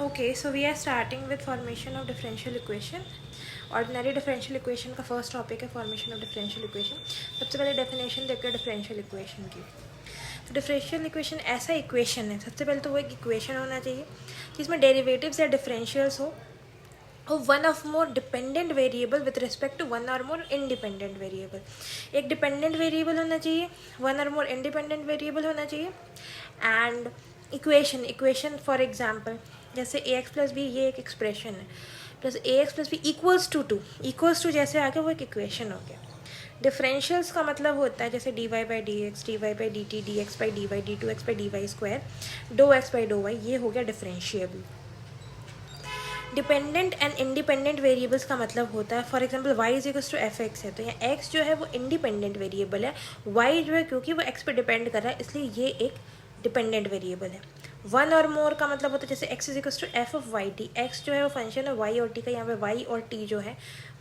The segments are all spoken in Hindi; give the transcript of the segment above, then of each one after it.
Okay, so we are starting with formation of differential equation. Ordinary differential equation का फर्स्ट टॉपिक है फॉर्मेशन ऑफ डिफरेंशियल इक्वेशन. सबसे पहले डेफिनेशन देखते हैं डिफरेंशियल इक्वेशन की. तो डिफरेंशियल इक्वेशन ऐसा इक्वेशन है, सबसे पहले तो वो एक इक्वेशन होना चाहिए जिसमें डेरिवेटिव्स या डिफरेंशियल्स हो one of more dependent variable with respect to one और मोर इंडिपेंडेंट वेरिएबल. एक डिपेंडेंट वेरिएबल होना चाहिए, वन और मोर इंडिपेंडेंट वेरिएबल होना चाहिए. एंड इक्वेशन फॉर एग्जाम्पल जैसे ए एक्स प्लस बी, ये एक एक्सप्रेशन है, plus A X plus B equals to जैसे आ गया वो एक इक्वेशन हो गया. डिफरेंशियल्स का मतलब होता है जैसे D Y by D X, D Y by D T, D X by D Y, D two X by D Y square, do X by do Y, ये हो गया differentiable. Dependent and independent variables का मतलब होता है for example y is equals to F X है, तो यहाँ x जो है वो इंडिपेंडेंट वेरिएबल है, y जो है क्योंकि वो x पे डिपेंड कर रहा है इसलिए ये एक डिपेंडेंट वेरिएबल है. वन और मोर का मतलब होता है जैसे x is equals to F of Y T, x जो है वो फंक्शन है y और t का, यहाँ पे y और t जो है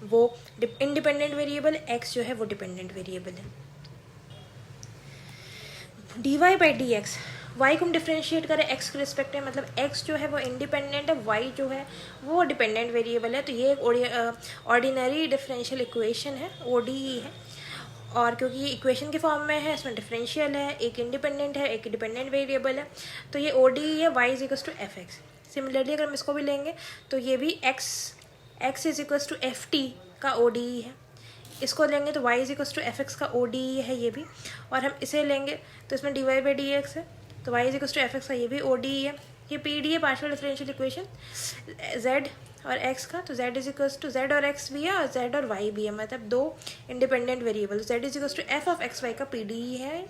वो इंडिपेंडेंट वेरिएबल है, x जो है वो डिपेंडेंट वेरिएबल है. D Y by D X, Y को हम डिफ्रेंशिएट करें एक्स के रिस्पेक्ट में, मतलब एक्स जो है वो इंडिपेंडेंट है, वाई जो है वो डिपेंडेंट वेरिएबल है, तो ये एक ऑर्डिनरी डिफरेंशियल इक्वेशन है, ओडीई है. और क्योंकि ये इक्वेशन के फॉर्म में है, इसमें डिफरेंशियल है, एक इंडिपेंडेंट है, एक डिपेंडेंट वेरिएबल है, तो ये ओडीई है, Y is equals to F X. Similarly अगर हम इसको भी लेंगे तो ये भी X is equals to F T का ओडीई है. इसको लेंगे तो y is equals to F X का ओ डी है ये भी, और हम इसे लेंगे तो इसमें D Y by D X है, तो y is equals to F X का ये भी ओ डी है. ये पी डी है पार्शियल डिफरेंशियल इक्वेशन z और x का, तो z is equals to z और x भी है और z और y भी है, मतलब दो independent variable. z is equals to F of X Y का पी डी है.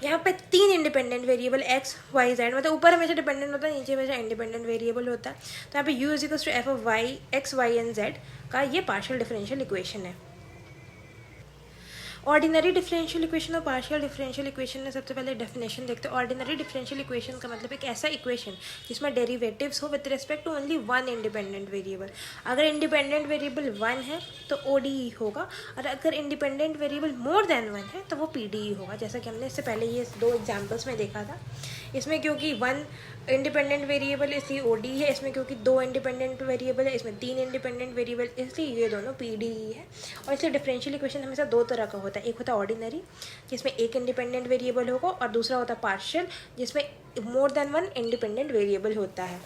यहाँ पे तीन independent variable X Y Z, मतलब ऊपर हमेशा डिपेंडेंट होता है, नीचे हमेशा इंडिपेंडेंट वेरिएबल होता है. तो यहाँ पे U is equals to F of Y X Y and Z का ये पार्शियल डिफरेंशियल इक्वेशन है. ऑर्डिनरी डिफरेंशियल इक्वेशन और पार्शियल डिफरेंशियल इक्वेशन में सबसे पहले डेफिनेशन देखते हैं. ऑर्डिनरी डिफरेंशियल इक्वेशन का मतलब एक ऐसा इक्वेशन जिसमें डेरिवेटिव्स हो with respect to only one independent variable. अगर इंडिपेंडेंट वेरिएबल वन है तो ओडीई होगा, और अगर independent variable more than one है तो वो पीडीई होगा, जैसा कि हमने इससे पहले ये दो एग्जाम्पल्स में देखा था. इसमें क्योंकि वन इंडिपेंडेंट वेरिएबल इसलिए ओडी है, इसमें क्योंकि दो इंडिपेंडेंट वेरिएबल है, इसमें तीन इंडिपेंडेंट वेरिएबल इसलिए ये दोनों पीडीई है. और इसलिए डिफरेंशियल इक्वेशन हमेशा दो तरह का होता है, एक होता है ऑर्डिनरी जिसमें एक इंडिपेंडेंट वेरिएबल होगा, और दूसरा होता है पार्शियल जिसमें मोर देन वन इंडिपेंडेंट वेरिएबल होता है.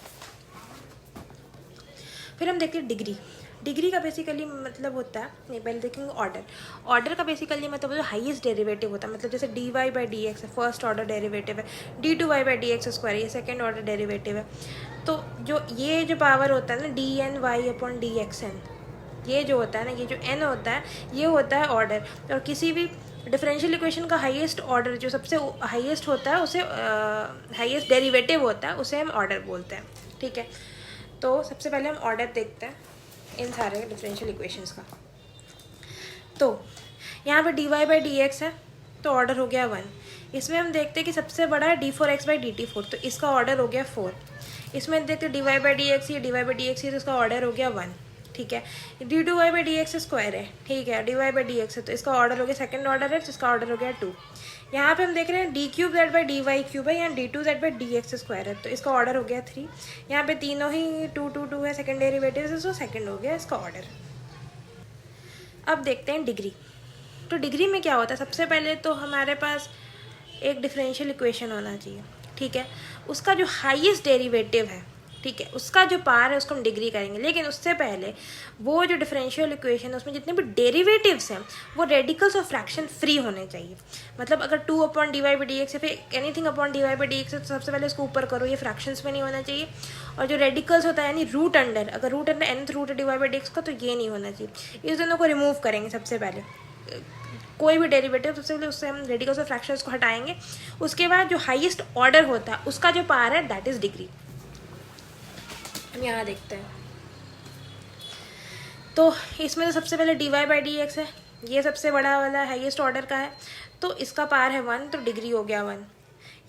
फिर हम देखते हैं डिग्री का बेसिकली मतलब होता है, नहीं पहले देखेंगे ऑर्डर का बेसिकली मतलब जो हाईएस्ट डेरिवेटिव होता है, मतलब जैसे D Y by D X है फर्स्ट ऑर्डर डेरिवेटिव है, D two Y by D x square ये सेकेंड ऑर्डर डेरिवेटिव है. तो जो ये जो पावर होता है ना D N Y upon D X N, ये जो होता है ना, ये जो एन होता है ये होता है ऑर्डर. और किसी भी डिफरेंशियल इक्वेशन का हाईएस्ट ऑर्डर जो सबसे हाईएस्ट होता है उसे हाईएस्ट डेरिवेटिव होता है उसे हम ऑर्डर बोलते हैं. ठीक है, तो सबसे पहले हम ऑर्डर देखते हैं इन सारे डिफरेंशियल इक्वेशंस का. तो यहाँ पे D Y by D X है तो ऑर्डर हो गया वन. इसमें हम देखते हैं कि सबसे बड़ा है D four X by D T four, तो इसका ऑर्डर हो गया फोर. इसमें देखते हैं D Y by D X है, D Y by D X है तो इसका ऑर्डर हो गया वन. ठीक है, D two Y by D x square है, ठीक है, D Y by D X है तो इसका ऑर्डर हो गया सेकंड ऑर्डर है, जिसका ऑर्डर हो गया टू. यहाँ पे हम देख रहे हैं D cube Z by D Y cube है, यहाँ D two Z by D x square है तो इसका ऑर्डर हो गया थ्री. यहाँ पे तीनों ही टू टू टू है सेकेंड डेरिवेटिव है, तो सेकेंड हो गया इसका ऑर्डर. अब देखते हैं डिग्री. तो डिग्री में क्या होता है, सबसे पहले तो हमारे पास एक डिफरेंशियल इक्वेशन होना चाहिए. ठीक है, उसका जो हाईएस्ट डेरिवेटिव है, ठीक है, उसका जो पार है उसको हम डिग्री करेंगे. लेकिन उससे पहले वो जो डिफरेंशियल इक्वेशन है उसमें जितने भी डेरिवेटिव्स हैं वो रेडिकल्स और फ्रैक्शन फ्री होने चाहिए. मतलब अगर two upon D Y by D X या फिर anything upon D Y by D X है तो सबसे पहले इसको ऊपर करो, ये फ्रैक्शंस में नहीं होना चाहिए. और जो रेडिकल्स होता है यानी रूट अंडर, अगर रूट अंडर nth रूट है D Y by D x का तो ये नहीं होना चाहिए. इस दोनों को रिमूव करेंगे सबसे पहले, कोई भी डेरिवेटिव सबसे पहले उससे हम रेडिकल्स और फ्रैक्शंस को हटाएंगे. उसके बाद जो हाईएस्ट ऑर्डर होता है उसका जो पार है दैट इज डिग्री. हम यहाँ देखते हैं तो इसमें तो सबसे पहले D Y by D X है, ये सबसे बड़ा वाला हाईएस्ट ऑर्डर का है तो इसका पार है वन तो डिग्री हो गया वन.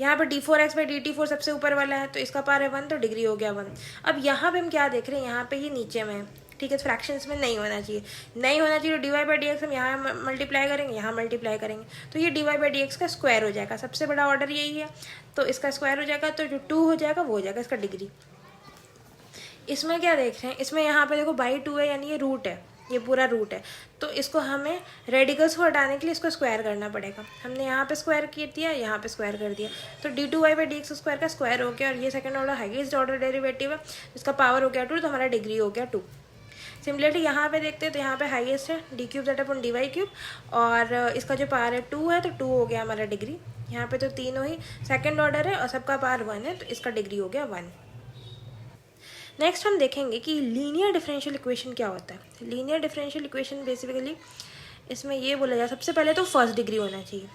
यहाँ पर D four X by D T four सबसे ऊपर वाला है तो इसका पार है वन तो डिग्री हो गया वन. अब यहाँ पे हम क्या देख रहे हैं, यहाँ पे ये नीचे में है, ठीक है, फ्रैक्शंस में नहीं होना चाहिए. नहीं होना चाहिए तो d Y by D x हम यहाँ मल्टीप्लाई करेंगे, यहाँ मल्टीप्लाई करेंगे तो ये d Y by D x का स्क्वायर हो जाएगा. सबसे बड़ा ऑर्डर यही है तो इसका स्क्वायर हो जाएगा, तो जो टू हो जाएगा वो हो जाएगा इसका डिग्री. इसमें क्या देख रहे हैं, इसमें यहाँ पे देखो बाई 2 है, यानी ये रूट है, ये पूरा रूट है। तो इसको हमें रेडिकल्स को हटाने के लिए इसको स्क्वायर करना पड़ेगा। हमने यहाँ पे स्क्वायर कर दिया, यहाँ पे स्क्वायर कर दिया, तो d2y/dx स्क्वायर का स्क्वायर हो गया, और ये second order highest order derivative है, इसका पावर हो गया 2, तो हमारा डिग्री हो गया 2। सिमिलरली यहाँ पे देखते हैं, तो यहाँ पे हाईएस्ट है d³ और इसका जो पावर है 2 है, तो 2 हो गया हमारा डिग्री। यहाँ पे तो तीनों ही सेकेंड ऑर्डर है और सबका पावर 1 है, तो इसका डिग्री हो गया 1। नेक्स्ट हम देखेंगे कि लीनियर डिफरेंशियल इक्वेशन क्या होता है। लीनियर डिफरेंशियल इक्वेशन बेसिकली इसमें ये बोला जाए, सबसे पहले तो फर्स्ट डिग्री होना चाहिए,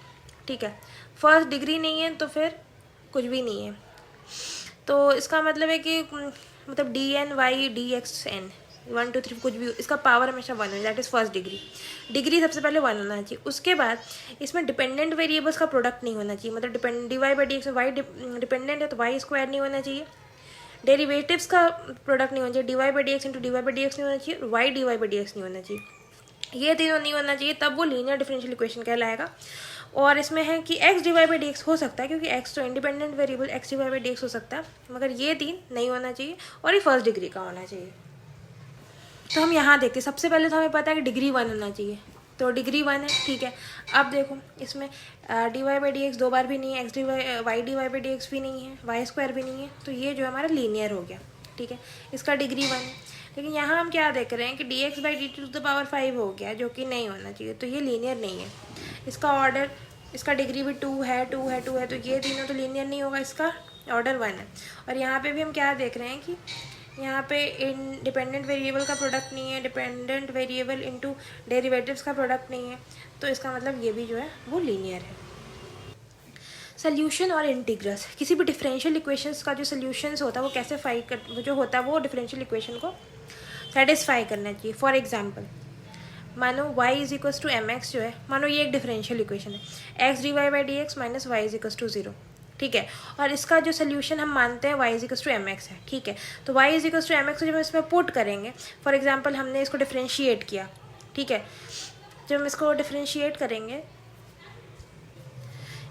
ठीक है। फर्स्ट डिग्री नहीं है तो फिर कुछ भी नहीं है। तो इसका मतलब है कि मतलब dn/dxn 1 2 3 कुछ भी, इसका पावर हमेशा 1 है, that is first degree. Degree सबसे पहले 1 होना चाहिए। उसके बाद इसमें डिपेंडेंट वेरिएबल्स का प्रोडक्ट नहीं होना चाहिए, मतलब dy/dx में y डिपेंडेंट है तो y² नहीं होना चाहिए। डेरिवेटिव्स का प्रोडक्ट नहीं होना चाहिए, dy/dx इंटू dy/dx नहीं होना चाहिए, y dy/dx नहीं होना चाहिए। ये तीनों नहीं होना चाहिए, तब वो लीनियर डिफरेंशियल इक्वेशन कहलाएगा। और इसमें है कि x dy/dx हो सकता है, क्योंकि x तो इंडिपेंडेंट वेरिएबल x dy/dx हो सकता है, मगर ये तीन नहीं होना चाहिए और ये फर्स्ट डिग्री का होना चाहिए। तो हम यहाँ देखते हैं, सबसे पहले तो हमें पता है कि डिग्री 1 होना चाहिए, तो डिग्री 1 है, ठीक है। अब देखो इसमें dy/dx 2 बार भी नहीं है, y dy/dx भी नहीं है, y² भी नहीं है, तो ये जो हमारा लीनियर हो गया, ठीक है, इसका डिग्री 1 है। लेकिन यहाँ हम क्या देख रहे हैं कि dx/dt⁵ हो गया, जो कि नहीं होना चाहिए, तो ये लीनियर नहीं है। इसका ऑर्डर, इसका डिग्री भी 2 है, 2 है, 2 है, तो ये तीनों तो लीनियर नहीं होगा, इसका ऑर्डर 1 है। और यहाँ पे भी हम क्या देख रहे हैं कि यहाँ पे इंडिपेंडेंट वेरिएबल का प्रोडक्ट नहीं है, डिपेंडेंट वेरिएबल इंटू डेरिवेटिव्स का प्रोडक्ट नहीं है, तो इसका मतलब ये भी जो है वो लीनियर है। सोल्यूशन और इंटीग्रल्स, किसी भी डिफरेंशियल इक्वेशंस का जो सोल्यूशंस होता है वो कैसे जो होता है वो डिफरेंशियल इक्वेशन को सेटिस्फाई करना चाहिए। फॉर एग्जांपल मानो y=mx जो है, मानो ये एक डिफरेंशियल इक्वेशन है, x dy/dx माइनस y=0, ठीक है। और इसका जो सोल्यूशन हम मानते हैं y=mx है, ठीक है। तो y=mx को जब हम इसमें पुट करेंगे, फॉर एग्जांपल हमने इसको डिफरेंशिएट किया, ठीक है। जब हम इसको डिफरेंशिएट करेंगे,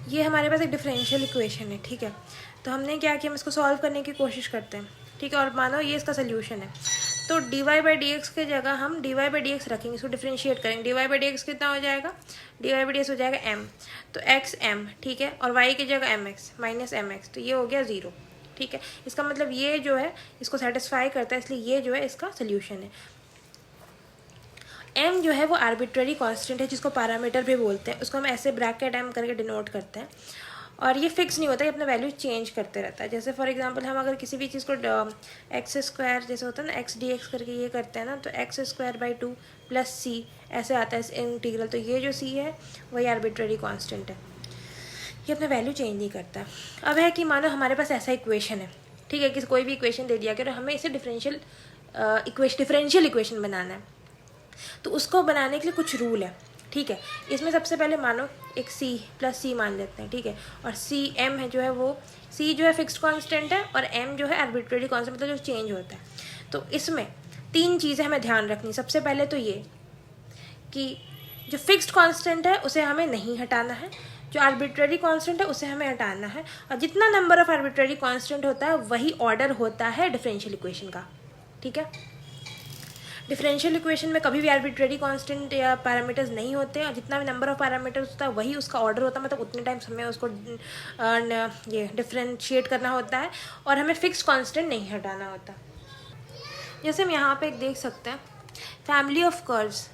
ये हमारे पास एक डिफरेंशियल इक्वेशन है, ठीक है। तो हमने क्या किया, हम इसको सॉल्व करने की कोशिश करते हैं, ठीक है। और मानो ये इसका सोल्यूशन है, तो dy/dx के जगह हम dy/dx रखेंगे, इसको डिफरेंशिएट करेंगे। dy/dx कितना हो जाएगा, dy/dx हो जाएगा m, तो xm, ठीक है। और y की जगह mx माइनस mx, तो ये हो गया 0, ठीक है। इसका मतलब ये जो है इसको सेटिस्फाई करता है, इसलिए ये जो है इसका सोल्यूशन है। m जो है वो आर्बिट्ररी कांस्टेंट है, जिसको पैरामीटर भी बोलते हैं, उसको हम ऐसे ब्रैकेट m करके डिनोट करते हैं। और ये फिक्स नहीं होता, ये अपना वैल्यू चेंज करते रहता है। जैसे फॉर एग्जांपल हम अगर किसी भी चीज़ को x² जैसे होता है ना, x dx करके ये करते हैं ना, तो x²/2 प्लस c ऐसे आता है इंटीग्रल, तो ये जो c है वही आर्बिट्ररी कांस्टेंट है, ये अपना वैल्यू चेंज नहीं करता। अब है कि मानो हमारे पास ऐसा इक्वेशन है, ठीक है, कि कोई भी इक्वेशन दे दिया कि हमें इसे डिफरेंशियल इक्वेशन बनाना है, तो उसको बनाने के लिए कुछ रूल है, ठीक है। इसमें सबसे पहले मानो एक c प्लस c मान लेते हैं, ठीक है। और c m है जो है वो, c जो है फिक्स्ड कांस्टेंट है और m जो है आर्बिट्ररी कांस्टेंट, मतलब जो चेंज होता है। तो इसमें 3 चीज़ें हमें ध्यान रखनी। सबसे पहले तो ये कि जो फिक्स्ड कांस्टेंट है उसे हमें नहीं हटाना है, जो आर्बिट्ररी कांस्टेंट है उसे हमें हटाना है, और जितना नंबर ऑफ आर्बिट्ररी कांस्टेंट होता है वही ऑर्डर होता है डिफरेंशियल इक्वेशन का, ठीक है। डिफरेंशियल इक्वेशन में कभी भी आर्बिट्ररी कांस्टेंट या पैरामीटर्स नहीं होते, और जितना भी नंबर ऑफ पैरामीटर्स होता है वही उसका ऑर्डर होता है, मतलब उतने टाइम्स हमें उसको ये डिफरेंशिएट करना होता है, और हमें फिक्स्ड कांस्टेंट नहीं हटाना होता। जैसे हम यहाँ पे देख सकते हैं फैमिली ऑफ कर्व्स,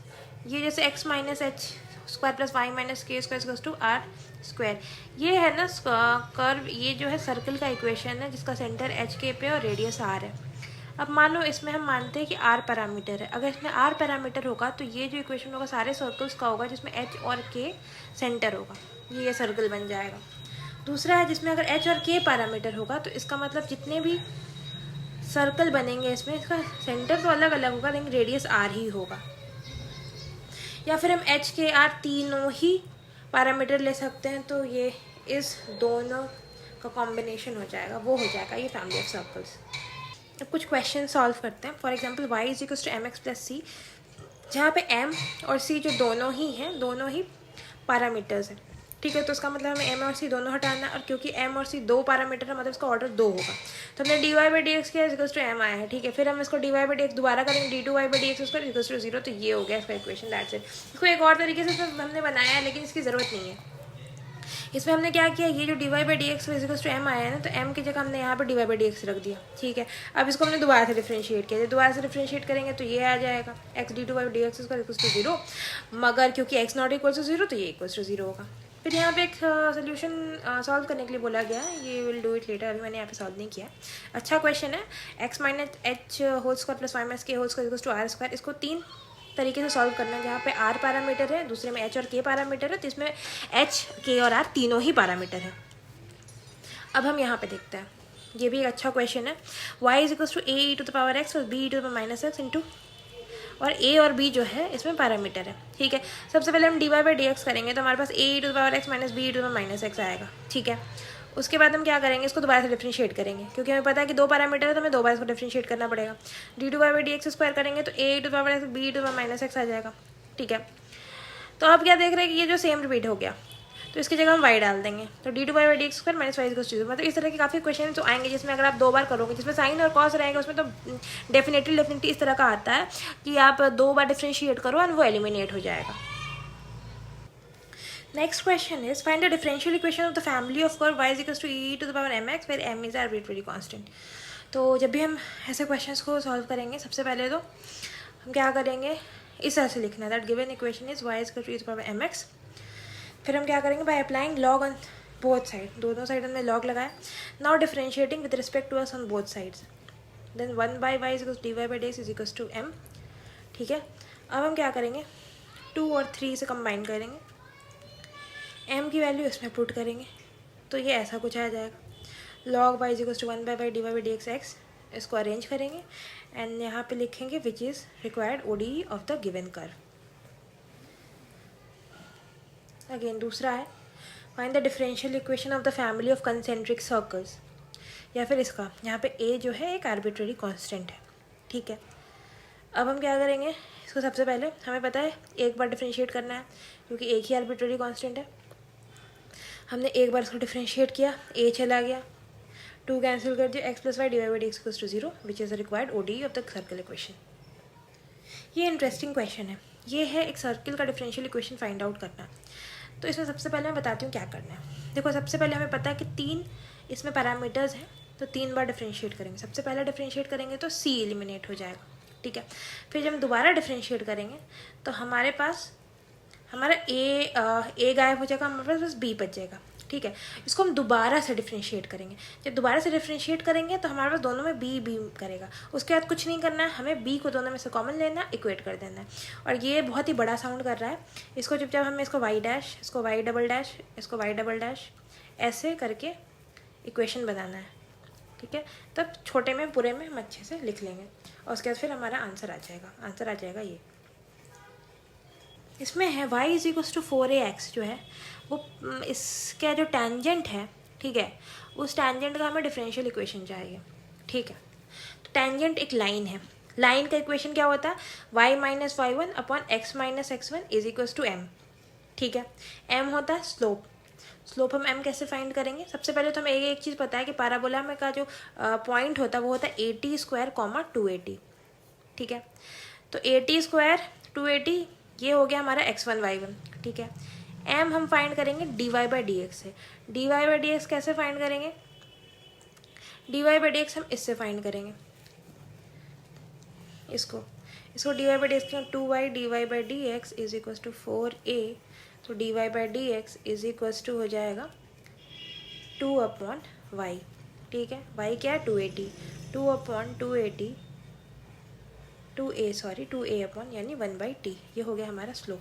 ये जैसे x minus h square plus Y minus k square to are square, ये है ना कर्व, ये जो है सर्कल का इक्वेशन है जिसका सेंटर एच के पे और रेडियस आर है। अब मानो इसमें हम मानते हैं कि r पैरामीटर है, अगर इसमें r पैरामीटर होगा तो ये जो इक्वेशन होगा सारे सर्कल्स का होगा जिसमें h और k सेंटर होगा, ये सर्कल बन जाएगा। दूसरा है जिसमें अगर h और k पैरामीटर होगा, तो इसका मतलब जितने भी सर्कल बनेंगे इसमें इसका सेंटर तो अलग अलग होगा लेकिन रेडियस r ही होगा। या फिर हम h k r तीनों ही पैरामीटर ले सकते हैं, तो ये इस दोनों का कॉम्बिनेशन हो जाएगा, वो हो जाएगा ये फैमिली ऑफ सर्कल्स। अब कुछ क्वेश्चन सॉल्व करते हैं। फॉर एग्जांपल y=mx + c, जहाँ पे m और c जो दोनों ही हैं, दोनों ही पैरामीटर्स हैं, ठीक है। तो उसका मतलब हमें एम और सी दोनों हटाना है, और क्योंकि एम और सी 2 पैरामीटर है मतलब इसका ऑर्डर 2 होगा। तो हमने d Y by D x किया इक्वल्स टू एम आया है, ठीक है। फिर हम इसको d Y by D x दोबारा करेंगे, d two Y by D x उसका इक्वल्स टू 0। तो ये हो गया इसका इक्वेशन, दैट्स इट। इसको एक और तरीके से हमने बनाया है लेकिन इसकी ज़रूरत नहीं है। इसमें हमने क्या किया, ये जो d Y by D x equals to m आया है ना, तो एम की जगह हमने यहाँ पर d Y by D x रख दिया, ठीक है। अब इसको हमने दोबारा से डिफ्रेंशिएट किया, दोबारा से डिफ्रेंशिएट करेंगे तो ये आ जाएगा x d two y d x equals to 0, मगर क्योंकि एक्स नॉट इक्वल्स टू 0 तो ये इक्वल्स टू 0 होगा। फिर यहाँ पे एक सोल्यूशन सॉल्व करने के लिए बोला गया है, ये विल डू इट लेटर, अभी मैंने यहाँ पे सॉल्व नहीं किया। अच्छा क्वेश्चन है, X minus H whole square plus Y minus K whole square equals to are square. इसको 3 तरीके से सॉल्व करना है, जहाँ पे आर पैरामीटर है, दूसरे में एच और के पैरामीटर है, तो इसमें एच के और आर तीनों ही पैरामीटर है। अब हम यहाँ पे देखते हैं, ये भी एक अच्छा क्वेश्चन है। Y is equals to A E to the power X और B E to the power minus X into, और ए और बी जो है इसमें पैरामीटर है, ठीक है। सबसे पहले हम D Y by D X करेंगे तो हमारे पास A E to the power X minus B E to the power minus X आएगा, ठीक है। उसके बाद हम क्या करेंगे, इसको दोबारा से डिफ्रेंशिएट करेंगे, क्योंकि हमें पता है कि 2 पैरामीटर है तो हमें 2 बार इसको डिफ्रेंशिएट करना पड़ेगा। D two Y by D x square करेंगे तो A to power X B to power minus X आ जाएगा, ठीक है। तो अब क्या देख रहे हैं कि ये जो सेम रिपीट हो गया, तो इसकी जगह हम वाई डाल देंगे, तो d two Y by D x square minus y equals to 0। मतलब इस तरह के काफ़ी क्वेश्चन तो आएंगे जिसमें अगर आप 2 बार करोगे, जिसमें साइन और कॉस रहेगा उसमें तो डेफिनेटली इस तरह का आता है कि आप 2 बार डिफ्रेंशिएट करो और वो एलिमिनेट हो जाएगा। Next question is, find the differential equation of the family of curve y is equals to e to the power mx where m is arbitrary constant। तो जब भी हम ऐसे क्वेश्चंस को सॉल्व करेंगे, सबसे पहले तो हम क्या करेंगे, इस तरह से लिखना है, that given equation is y is equal to e to the power mx। फिर हम क्या करेंगे, by applying log on both side, दोनों साइड हमने लॉग लगाया। Now differentiating with respect to us on both sides, then 1 by y is equals d Y by D x is equals to m, ठीक है। अब हम क्या करेंगे, 2 और 3 से कंबाइन करेंगे, m की वैल्यू इसमें पुट करेंगे तो ये ऐसा कुछ आ जाएगा, log y is equals to 1 by y d Y by D x x. इसको अरेंज करेंगे एंड यहाँ पे लिखेंगे which is required OD of the given curve. Again दूसरा है, find the differential equation of the family of concentric circles, या फिर इसका यहाँ पे a जो है एक आर्बिट्रेरी कांस्टेंट है, ठीक है। अब हम क्या करेंगे, इसको सबसे पहले हमें पता है एक बार डिफरेंशिएट करना है क्योंकि एक ही आर्बिट्रेरी कांस्टेंट है। हमने एक बार इसको डिफरेंशिएट किया, a चला गया, 2 कैंसिल कर दिया, x plus y d Y by D x equals to 0 which is the required OD of the circle equation. ये इंटरेस्टिंग क्वेश्चन है, ये है एक सर्किल का डिफरेंशियल इक्वेशन फाइंड आउट करना। तो इसमें सबसे पहले मैं बताती हूँ क्या करना है। देखो सबसे पहले हमें पता है कि 3 इसमें पैरामीटर्स हैं, तो 3 बार डिफरेंशिएट करेंगे। सबसे पहले डिफरेंशिएट करेंगे तो c एलिमिनेट हो जाएगा, ठीक है। फिर जब हम दोबारा डिफरेंशिएट करेंगे तो हमारे पास हमारा a गायब हो जाएगा, हमारे पास बस b बच जाएगा, ठीक है। इसको हम दोबारा से डिफरेंशिएट करेंगे, जब दोबारा से डिफरेंशिएट करेंगे तो हमारे पास दोनों में b करेगा। उसके बाद कुछ नहीं करना है, हमें b को दोनों में से कॉमन लेना है, इक्वेट कर देना है। और ये बहुत ही बड़ा साउंड कर रहा है, इसको जब हमें इसको y डैश, इसको y डबल डैश, इसको y डबल डैश ऐसे करके इक्वेशन बनाना है, ठीक है। तब छोटे में पूरे में हम अच्छे से लिख लेंगे और उसके बाद फिर हमारा आंसर आ जाएगा। आंसर आ जाएगा ये, इसमें है y is equals to 4ax जो है वो इसका जो टेंजेंट है, ठीक है, उस टेंजेंट का हमें डिफरेंशियल इक्वेशन चाहिए, ठीक है। तो टेंजेंट एक लाइन है, लाइन का इक्वेशन क्या होता है, y minus y one upon x minus x one is equals to m, ठीक है। m होता है स्लोप, स्लोप हम m कैसे फाइंड करेंगे, सबसे पहले तो हमें एक चीज़ पता है कि पैराबोला में का जो पॉइंट होता है वो होता है 80 स्क्वायर कॉमा 280, ठीक है। तो 80 स्क्वायर 280 ये हो गया हमारा x1 y1, ठीक है। m हम फाइंड करेंगे dy बाई डी एक्स से, dy बाई डी एक्स कैसे फाइंड करेंगे, dy बाई डी एक्स हम इससे फाइंड करेंगे, इसको dy by D x 2y dy by D x is equals to 4a, तो dy by D x is equals to हो जाएगा 2 अपॉन y, ठीक है। y क्या है 280, 2 अपॉन 280 2a अपॉन यानी 1/t, ये हो गया हमारा स्लोप,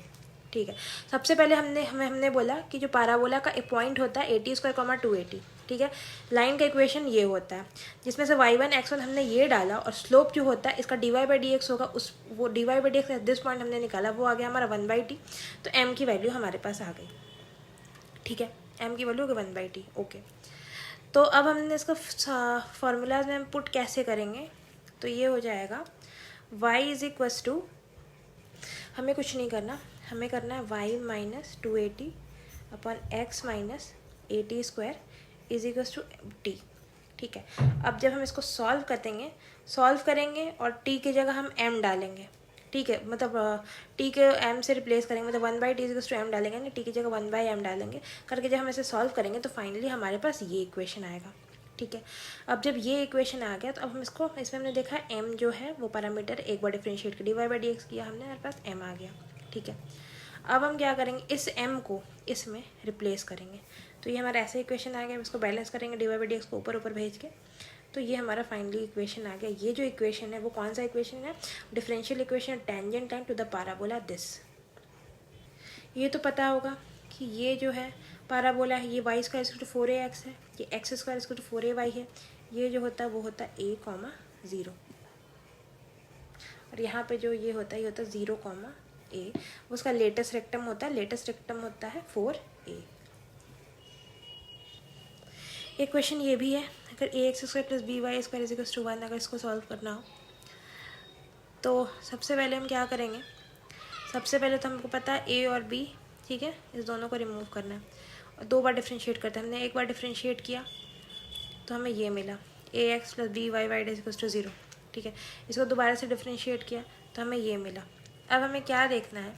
ठीक है। सबसे पहले हमने बोला कि जो पैराबोला का एक पॉइंट होता है 80 स्क्वायर कॉमा 280, ठीक है। लाइन का इक्वेशन ये होता है जिसमें से y1 x1 हमने ये डाला और स्लोप जो होता है इसका dy बाई डी एक्स होगा, उस वो dy by D x at this point हमने निकाला, वो आ गया हमारा 1/t। तो m की वैल्यू हमारे पास आ गई, ठीक है, m की वैल्यू हो गई 1/t, ओके। तो अब हमने इसका फॉर्मूलाज में हम पुट कैसे करेंगे, तो ये हो जाएगा y इज इक्वल्स टू, हमें कुछ नहीं करना, हमें करना है y minus 280 upon x minus a t square is equals to t. ठीक है, अब जब हम इसको सॉल्व करेंगे और टी की जगह हम एम डालेंगे। ठीक है, मतलब टी के एम से रिप्लेस करेंगे, मतलब 1/t इज टू एम डालेंगे ना, टी की जगह 1/m डालेंगे करके जब हम इसे सॉल्व करेंगे तो फाइनली हमारे पास ये इक्वेशन आएगा। ठीक है, अब जब ये इक्वेशन आ गया तो अब हम इसको, इसमें हमने देखा m जो है वो पैरामीटर एक बार डिफरेंशिएट कर dy/dx किया हमने, हमारे पास m आ गया। ठीक है, अब हम क्या करेंगे, इस m को इसमें रिप्लेस करेंगे तो ये हमारा ऐसा इक्वेशन आ गया। इसको बैलेंस करेंगे dy/dx को ऊपर ऊपर भेज के, तो ये हमारा फाइनली इक्वेशन आ गया। ये जो इक्वेशन है वो कौन सा इक्वेशन है, differential equation tangent time to the parabola this. ये तो पता होगा कि ये जो है पैराबोला है, ये y square equal to 4ax है, ये x square equal to 4ay है। ये जो होता है वो होता है a, 0, और यहाँ पे जो ये होता है 0, a। उसका लेटेस्ट रेक्टम होता है 4a। एक क्वेश्चन ये भी है, अगर ax square plus by square is equal to 1, अगर इसको सॉल्व करना हो तो सबसे पहले हम क्या करेंगे, सबसे पहले तो हमको पता है a और b, ठीक है, इस दोनों को रिमूव करना है और 2 बार डिफ्रेंशिएट करते हैं। हमने एक बार डिफ्रेंशिएट किया तो हमें ये मिला ax plus by is equal to 0। ठीक है, इसको दोबारा से डिफ्रेंशिएट किया तो हमें ये मिला। अब हमें क्या देखना है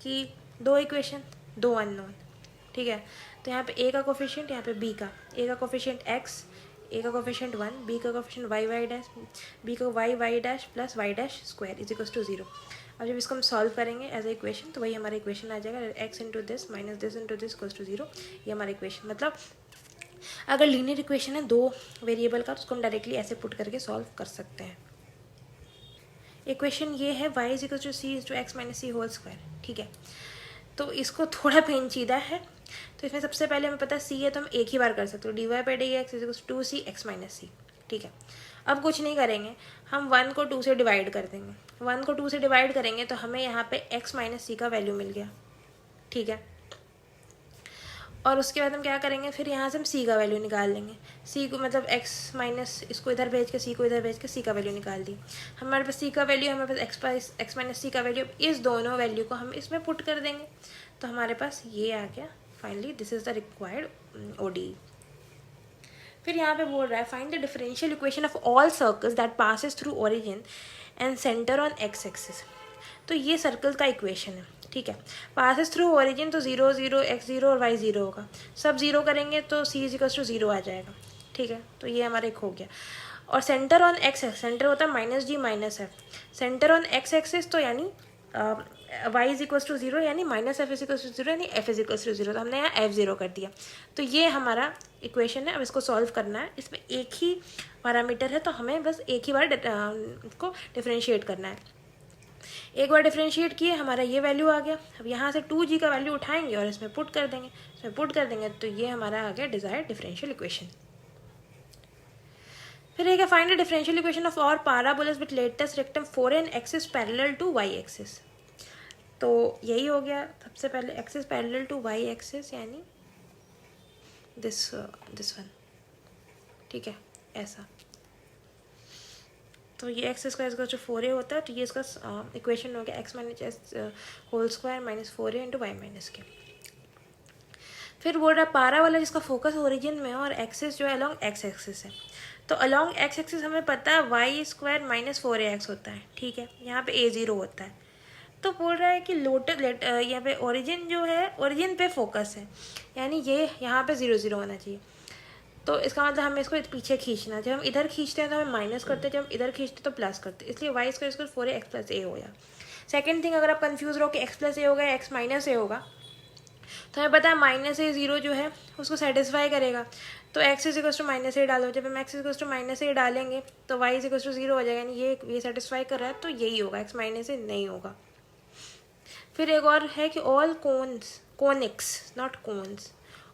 कि 2 इक्वेशन 2 अननोन। ठीक है, तो यहाँ पे a का कोफिशिएंट, यहाँ पे b का, a का कोफिशिएंट x, a का कोफिशिएंट 1, b का कोफिशिएंट y डैश, b का y dash plus y dash square is equal to 0। अब जब इसको हम सॉल्व करेंगे एज ए इक्वेशन तो वही हमारा इक्वेशन आ जाएगा, x into this minus this into this equal to 0। ये हमारा इक्वेशन, मतलब अगर लीनियर इक्वेशन है 2 वेरिएबल का तो उसको हम डायरेक्टली ऐसे पुट करके सॉल्व कर सकते हैं। इक्वेशन ये है y is equal to c is to x minus c whole square. ठीक है, तो इसको थोड़ा पेचीदा है, तो इसमें सबसे पहले हमें पता है c है तो हम एक ही बार कर सकते हो, dy/dx is equal to 2c x minus C. ठीक है, अब कुछ नहीं करेंगे, हम 1 को 2 से डिवाइड कर देंगे। 1 को 2 से डिवाइड करेंगे तो हमें यहाँ पे x माइनस सी का वैल्यू मिल गया। ठीक है, और उसके बाद हम क्या करेंगे, फिर यहाँ से हम c का वैल्यू निकाल लेंगे। c को मतलब x माइनस, इसको इधर भेज के c को इधर भेज के c का वैल्यू निकाल दी। हमारे पास c का वैल्यू, हमारे पास x माइनस c का वैल्यू, इस दोनों वैल्यू को हम इसमें पुट कर देंगे तो हमारे पास ये आ गया। Finally this is the required ODE। फिर यहाँ पे बोल रहा है find the differential equation of all circles that passes through origin and centre on x axis. तो ये सर्कल का इक्वेशन है। ठीक है, पासेस थ्रू ओरिजिन तो 0, 0, x 0 और y 0 होगा, सब 0 करेंगे तो c इज इक्वल टू 0 आ जाएगा। ठीक है, तो ये हमारा एक हो गया। और सेंटर ऑन x, सेंटर होता है -g minus f, centre on x axis तो यानी y इज इक्वल टू 0 यानी -f इज इक्वल टू 0 यानी f इज इक्वल टू 0, तो हमने यहाँ f0 कर दिया। तो ये हमारा इक्वेशन है। अब इसको सॉल्व करना है, इसमें एक ही पैरामीटर है तो हमें बस एक ही बार इसको डिफरेंशिएट करना है। एक बार डिफरेंशिएट किए हमारा ये वैल्यू आ गया। अब यहाँ से 2g का वैल्यू उठाएंगे और इसमें पुट कर देंगे, तो ये हमारा आ गया डिजायर्ड डिफरेंशियल इक्वेशन। फिर एक है find the differential equation of all parabolas with latus rectum 4n axis parallel to y axis. तो यही हो गया, सबसे पहले axis parallel to y axis यानी दिस वन। ठीक है, ऐसा, तो ये एक्स स्क्वायर का जो 4a होता है तो ये इसका इक्वेशन हो गया x minus s whole square minus 4a into y minus k. फिर बोल रहा है पारा वाला जिसका फोकस ओरिजिन में है और एक्सिस जो है अलॉन्ग x एक्सिस है। तो अलॉन्ग x एक्सिस हमें पता है y स्क्वायर माइनस 4ax होता है। ठीक है, यहाँ पे a0 होता है। तो बोल रहा है कि यहाँ पे ओरिजिन जो है, ओरिजिन पे फोकस है, यानी ये यहाँ पे 0, 0 होना चाहिए। तो इसका मतलब हमें इसको पीछे खींचना है। जब हम इधर खींचते हैं तो हमें माइनस करते हैं, जब हम इधर खींचते हैं तो प्लस करते हैं, इसलिए y square 4ax plus a हो गया। सेकेंड थिंग, अगर आप कंफ्यूज रहो कि x प्लस a होगा x माइनस a होगा, तो हमें पता है -a0 जो है उसको सेटिस्फाई करेगा, तो x is equal to -a डालो। जब हम x is equal to -a डालेंगे तो y इज इक्वल टू 0 हो जाएगा, यानी ये सेटिस्फाई कर रहा है तो यही होगा, x माइनस a नहीं होगा। फिर एक और है कि all conics not cones,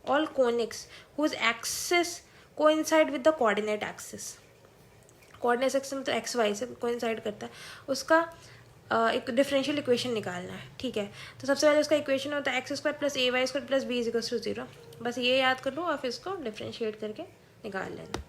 all conics whose axis coincide with the coordinate axis, coordinate axis में तो x y से coincide करता है, उसका एक डिफरेंशियल इक्वेशन निकालना है। ठीक है, तो सबसे पहले उसका इक्वेशन होता है x square plus a y square plus b is equal to 0। बस ये याद कर लो और फिर इसको डिफरेंशिएट करके निकाल लेना।